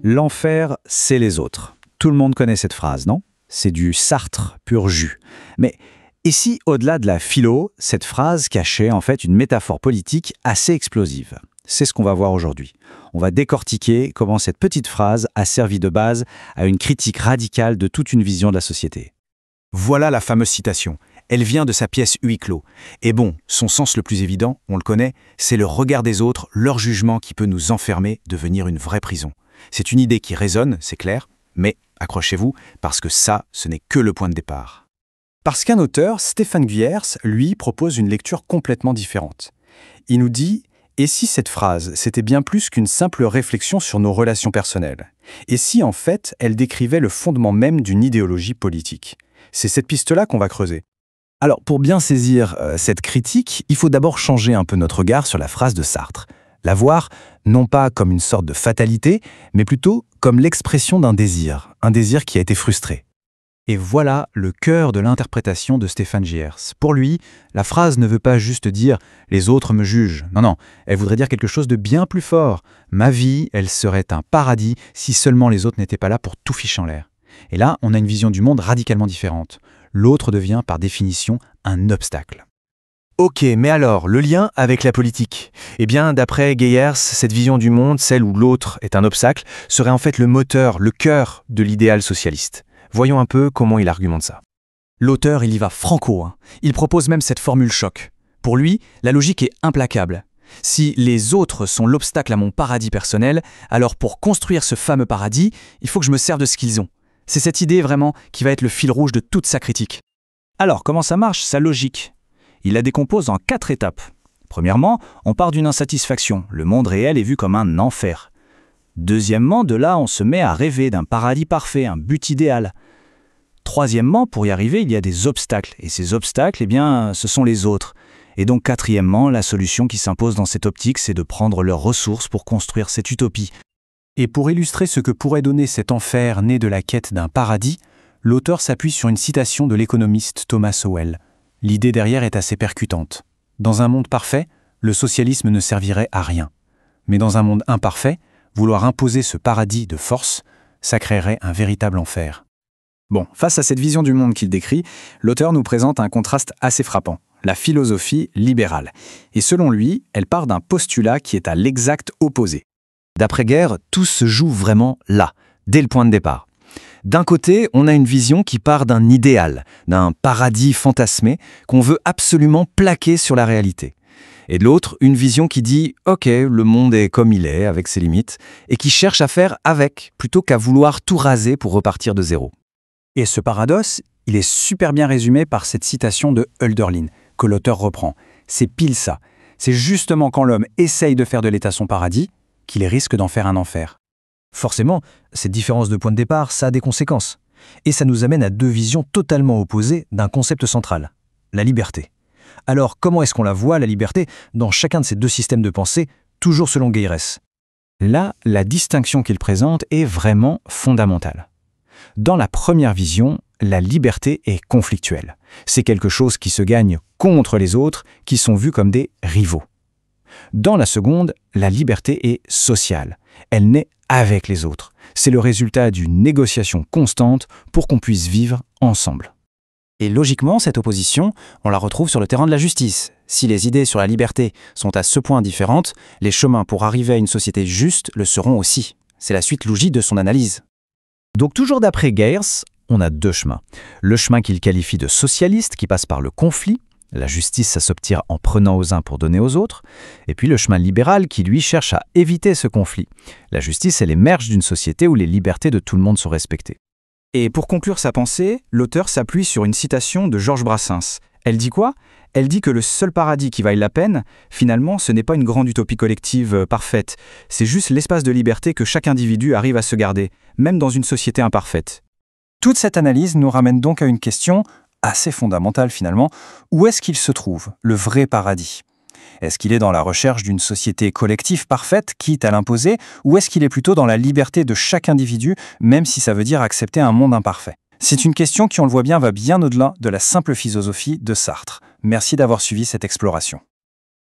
L'enfer, c'est les autres. Tout le monde connaît cette phrase, non? C'est du Sartre pur jus. Mais et si, au-delà de la philo, cette phrase cachait en fait une métaphore politique assez explosive? C'est ce qu'on va voir aujourd'hui. On va décortiquer comment cette petite phrase a servi de base à une critique radicale de toute une vision de la société. Voilà la fameuse citation. Elle vient de sa pièce Huis clos. Et bon, son sens le plus évident, on le connaît, c'est le regard des autres, leur jugement qui peut nous enfermer, devenir une vraie prison. C'est une idée qui résonne, c'est clair, mais accrochez-vous, parce que ça, ce n'est que le point de départ. Parce qu'un auteur, Stéphane Guyers, lui, propose une lecture complètement différente. Il nous dit « Et si cette phrase, c'était bien plus qu'une simple réflexion sur nos relations personnelles? Et si, en fait, elle décrivait le fondement même d'une idéologie politique ?» C'est cette piste-là qu'on va creuser. Alors, pour bien saisir cette critique, il faut d'abord changer un peu notre regard sur la phrase de Sartre. La voir, non pas comme une sorte de fatalité, mais plutôt comme l'expression d'un désir qui a été frustré. Et voilà le cœur de l'interprétation de Stéphane Guyers. Pour lui, la phrase ne veut pas juste dire « les autres me jugent ». Non, elle voudrait dire quelque chose de bien plus fort. Ma vie, elle serait un paradis si seulement les autres n'étaient pas là pour tout ficher en l'air. Et là, on a une vision du monde radicalement différente. L'autre devient, par définition, un obstacle. Ok, mais alors, le lien avec la politique? Eh bien, d'après Guyers, cette vision du monde, celle où l'autre est un obstacle, serait en fait le moteur, le cœur de l'idéal socialiste. Voyons un peu comment il argumente ça. L'auteur, il y va franco. Il propose même cette formule choc. Pour lui, la logique est implacable. Si les autres sont l'obstacle à mon paradis personnel, alors pour construire ce fameux paradis, il faut que je me serve de ce qu'ils ont. C'est cette idée vraiment qui va être le fil rouge de toute sa critique. Alors, comment ça marche, sa logique? Il la décompose en 4 étapes. Premièrement, on part d'une insatisfaction. Le monde réel est vu comme un enfer. Deuxièmement, de là, on se met à rêver d'un paradis parfait, un but idéal. Troisièmement, pour y arriver, il y a des obstacles. Et ces obstacles, ce sont les autres. Et donc, quatrièmement, la solution qui s'impose dans cette optique, c'est de prendre leurs ressources pour construire cette utopie. Et pour illustrer ce que pourrait donner cet enfer né de la quête d'un paradis, l'auteur s'appuie sur une citation de l'économiste Thomas Sowell. L'idée derrière est assez percutante. Dans un monde parfait, le socialisme ne servirait à rien. Mais dans un monde imparfait, vouloir imposer ce paradis de force, ça créerait un véritable enfer. Bon, face à cette vision du monde qu'il décrit, l'auteur nous présente un contraste assez frappant, la philosophie libérale. Et selon lui, elle part d'un postulat qui est à l'exact opposé. D'après Guyers, tout se joue vraiment là, dès le point de départ. D'un côté, on a une vision qui part d'un idéal, d'un paradis fantasmé qu'on veut absolument plaquer sur la réalité. Et de l'autre, une vision qui dit « Ok, le monde est comme il est, avec ses limites », et qui cherche à faire avec, plutôt qu'à vouloir tout raser pour repartir de zéro. Et ce paradoxe, il est super bien résumé par cette citation de Hölderlin, que l'auteur reprend. C'est pile ça. C'est justement quand l'homme essaye de faire de l'État son paradis qu'il risque d'en faire un enfer. Forcément, cette différence de point de départ, ça a des conséquences. Et ça nous amène à 2 visions totalement opposées d'un concept central, la liberté. Alors, comment est-ce qu'on la voit, la liberté, dans chacun de ces 2 systèmes de pensée, toujours selon Guyers? Là, la distinction qu'il présente est vraiment fondamentale. Dans la première vision, la liberté est conflictuelle. C'est quelque chose qui se gagne contre les autres, qui sont vus comme des rivaux. Dans la seconde, la liberté est sociale. Elle naît avec les autres. C'est le résultat d'une négociation constante pour qu'on puisse vivre ensemble. Et logiquement, cette opposition, on la retrouve sur le terrain de la justice. Si les idées sur la liberté sont à ce point différentes, les chemins pour arriver à une société juste le seront aussi. C'est la suite logique de son analyse. Donc toujours d'après Guyers, on a 2 chemins. Le chemin qu'il qualifie de socialiste, qui passe par le conflit. La justice, ça s'obtient en prenant aux uns pour donner aux autres. Et puis le chemin libéral qui, lui, cherche à éviter ce conflit. La justice, elle émerge d'une société où les libertés de tout le monde sont respectées. Et pour conclure sa pensée, l'auteur s'appuie sur une citation de Georges Brassens. Elle dit quoi? Elle dit que le seul paradis qui vaille la peine, finalement, ce n'est pas une grande utopie collective parfaite. C'est juste l'espace de liberté que chaque individu arrive à se garder, même dans une société imparfaite. Toute cette analyse nous ramène donc à une question assez fondamentale finalement. Où est-ce qu'il se trouve, le vrai paradis? Est-ce qu'il est dans la recherche d'une société collective parfaite, quitte à l'imposer, ou est-ce qu'il est plutôt dans la liberté de chaque individu, même si ça veut dire accepter un monde imparfait? C'est une question qui, on le voit bien, va bien au-delà de la simple philosophie de Sartre. Merci d'avoir suivi cette exploration.